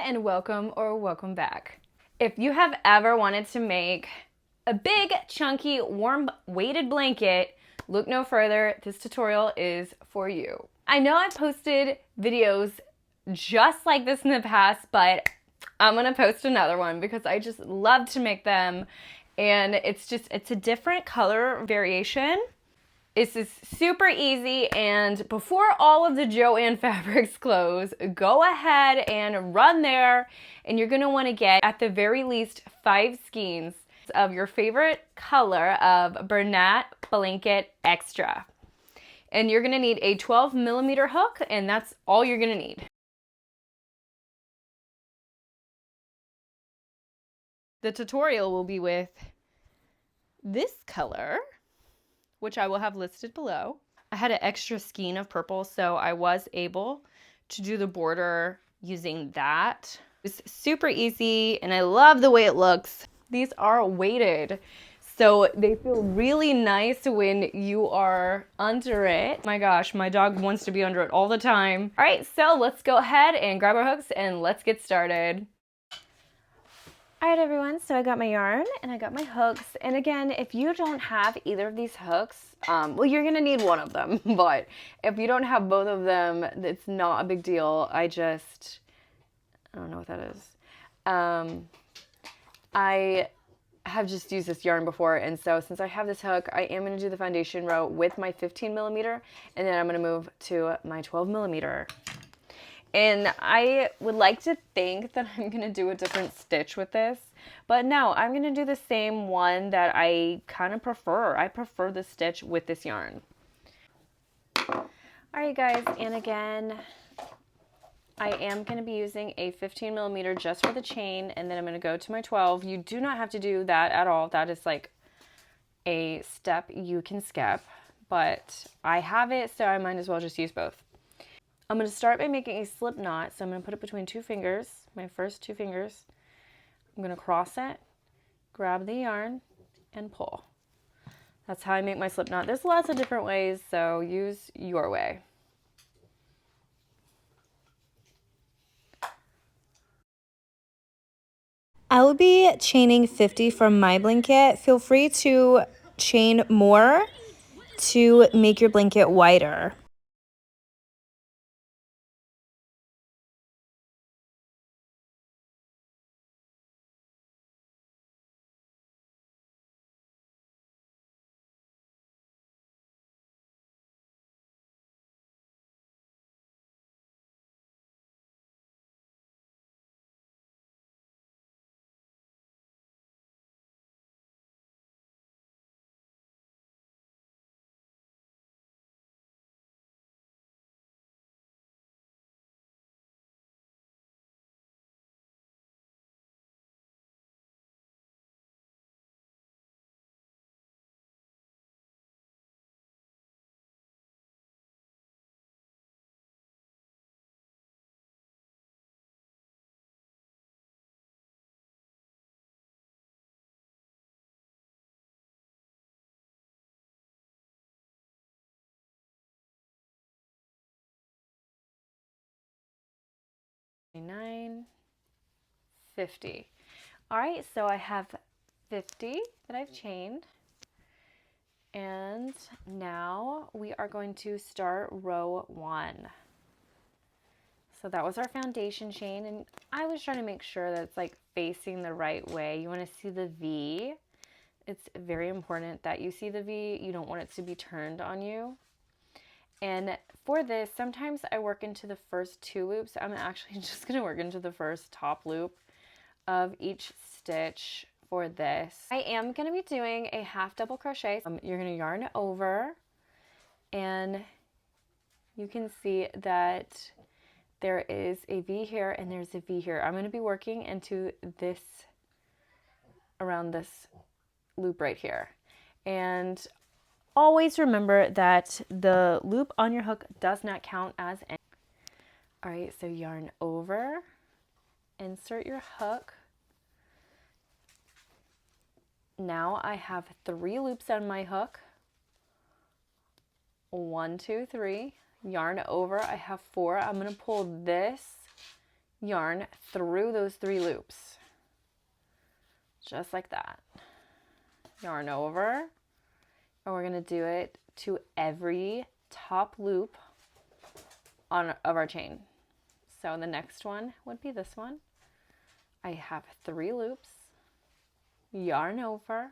and welcome or welcome back. If you have ever wanted to make a big, chunky, warm, weighted blanket, look no further. This tutorial is for you. I know I've posted videos just like this in the past, but I'm gonna post another one because I just love to make them. And it's a different color variation. This is super easy, and before all of the Joann Fabrics close, go ahead and run there, and you're gonna wanna get at the very least 5 skeins of your favorite color of Bernat Blanket Extra. And you're gonna need a 12mm hook, and that's all you're gonna need. The tutorial will be with this color, which I will have listed below. I had an extra skein of purple, so I was able to do the border using that. It's super easy, and I love the way it looks. These are weighted, so they feel really nice when you are under it. My gosh, my dog wants to be under it all the time. All right, so let's go ahead and grab our hooks and let's get started. All right, everyone, so I got my yarn and I got my hooks. And again, if you don't have either of these hooks, well, you're gonna need one of them, but if you don't have both of them, it's not a big deal. I don't know what that is. I have just used this yarn before, and so since I have this hook, I am gonna do the foundation row with my 15mm, and then I'm gonna move to my 12mm. And I would like to think that I'm going to do a different stitch with this, but no, I'm going to do the same one that I kind of prefer. I prefer the stitch with this yarn. All right, guys, and again, I am going to be using a 15mm just for the chain, and then I'm going to go to my 12. You do not have to do that at all. That is like a step you can skip, but I have it, so I might as well just use both. I'm going to start by making a slip knot, so I'm going to put it between 2 fingers, my first 2 fingers. I'm going to cross it, grab the yarn, and pull. That's how I make my slip knot. There's lots of different ways, so use your way. I will be chaining 50 from my blanket. Feel free to chain more to make your blanket wider. Nine, 50. All right, so I have 50 that I've chained. And now we are going to start row 1. So that was our foundation chain, and I was trying to make sure that it's like facing the right way. You want to see the V. It's very important that you see the V. You don't want it to be turned on you. And for this, sometimes I work into the first 2 loops. I'm actually just going to work into the first top loop of each stitch for this. I am going to be doing a half double crochet. You're going to yarn over, and you can see that there is a V here and there's a V here. I'm going to be working into this, around this loop right here. And always remember that the loop on your hook does not count as any. All right, so yarn over, insert your hook. Now I have 3 loops on my hook. 1, 2, 3. Yarn over, I have 4. I'm going to pull this yarn through those 3 loops, just like that. Yarn over, and we're going to do it to every top loop of our chain. So the next one would be this one. I have 3 loops, yarn over,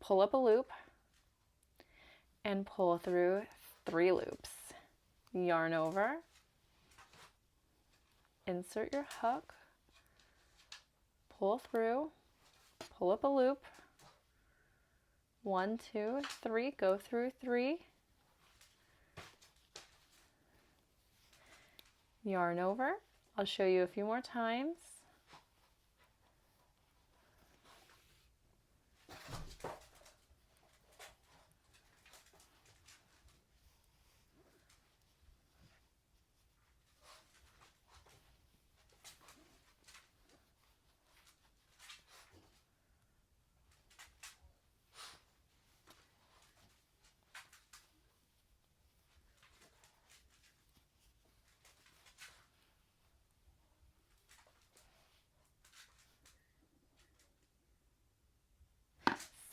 pull up a loop, and pull through 3 loops. Yarn over, insert your hook, pull through, pull up a loop, 1, 2, 3, go through 3, yarn over. I'll show you a few more times.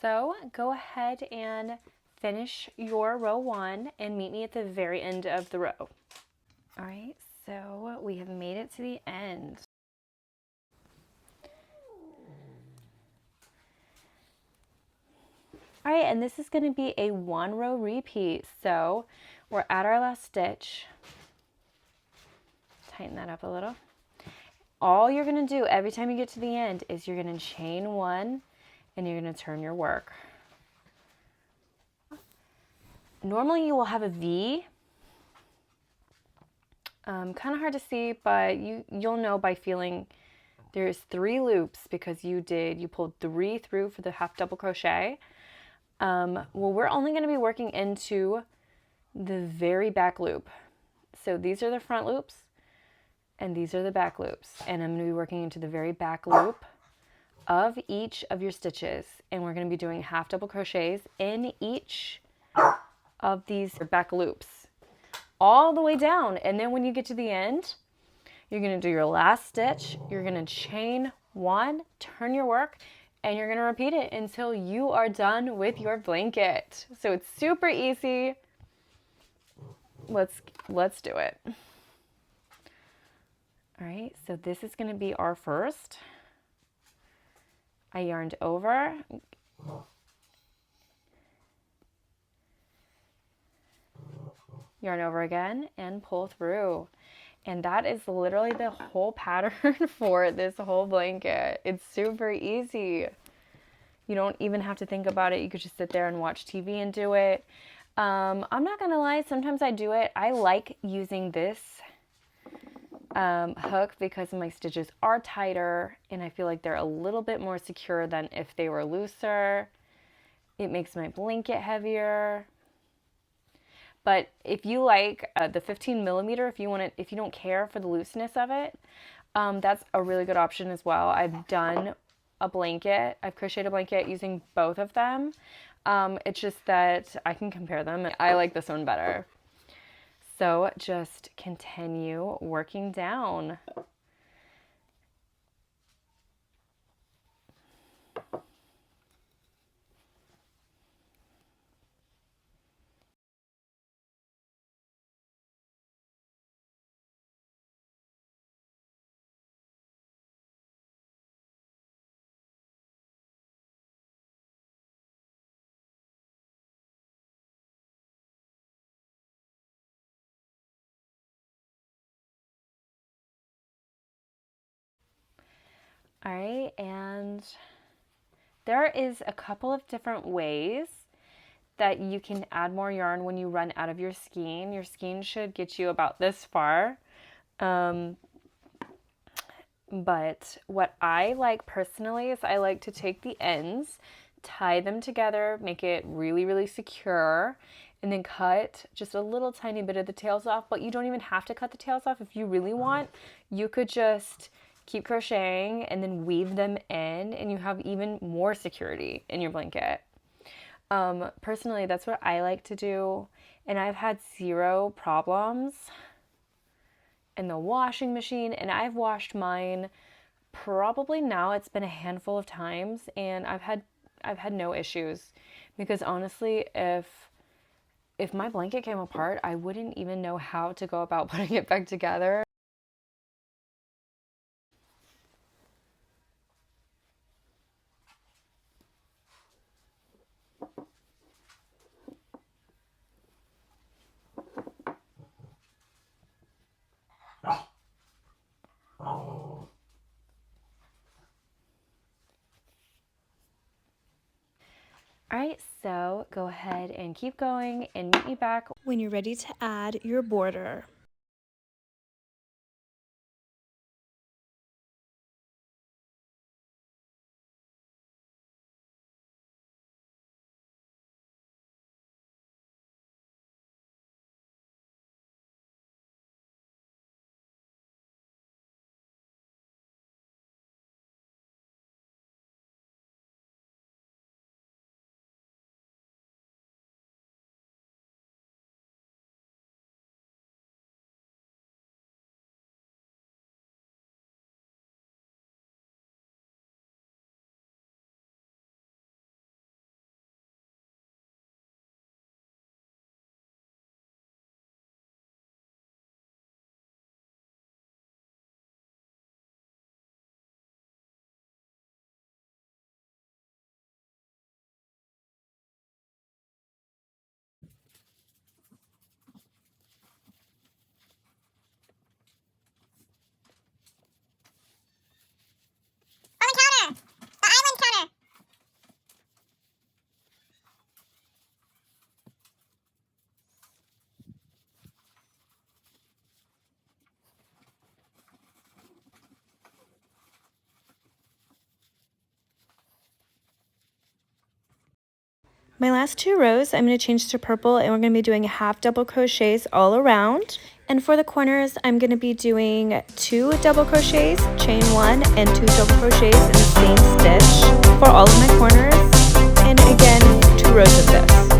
So go ahead and finish your row 1 and meet me at the very end of the row. All right, so we have made it to the end. All right, and this is going to be a 1 row repeat. So we're at our last stitch. Tighten that up a little. All you're going to do every time you get to the end is you're going to chain 1 and you're going to turn your work. Normally you will have a V. Kind of hard to see, but you'll know by feeling there's 3 loops because you pulled 3 through for the half double crochet. Well, we're only going to be working into the very back loop. So these are the front loops and these are the back loops, and I'm going to be working into the very back loop of each of your stitches, and we're going to be doing half double crochets in each of these back loops all the way down. And then when you get to the end, you're going to do your last stitch, you're going to chain 1, turn your work, and you're going to repeat it until you are done with your blanket. So it's super easy. Let's do it. All right, so this is going to be our first. I yarned over, yarn over again, and pull through. And that is literally the whole pattern for this whole blanket. It's super easy. You don't even have to think about it. You could just sit there and watch TV and do it. I'm not gonna lie, sometimes I do it. I like using this hook because my stitches are tighter and I feel like they're a little bit more secure than if they were looser. It makes my blanket heavier. But if you like the 15 millimeter, if you don't care for the looseness of it, that's a really good option as well. I've done a blanket. I've crocheted a blanket using both of them. It's just that I can compare them. I like this one better. So just continue working down. All right, and there is a couple of different ways that you can add more yarn when you run out of your skein. Your skein should get you about this far. But what I like personally is I like to take the ends, tie them together, make it really, really secure, and then cut just a little tiny bit of the tails off. But you don't even have to cut the tails off if you really want. You could just keep crocheting and then weave them in, and you have even more security in your blanket. Personally, that's what I like to do, and I've had 0 problems in the washing machine, and I've washed mine probably now it's been a handful of times, and I've had no issues, because honestly, if my blanket came apart, I wouldn't even know how to go about putting it back together. All right, so go ahead and keep going and meet me back when you're ready to add your border. My last 2 rows, I'm going to change to purple, and we're going to be doing half double crochets all around. And for the corners, I'm going to be doing 2 double crochets, chain 1, and 2 double crochets in the same stitch for all of my corners. And again, 2 rows of this.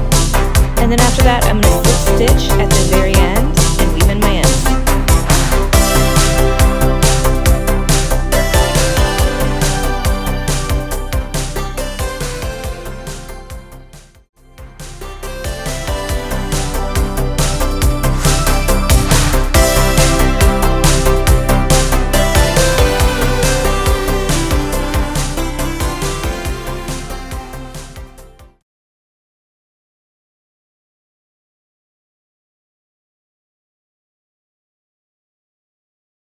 And then after that, I'm going to slip stitch at the very end and weave in my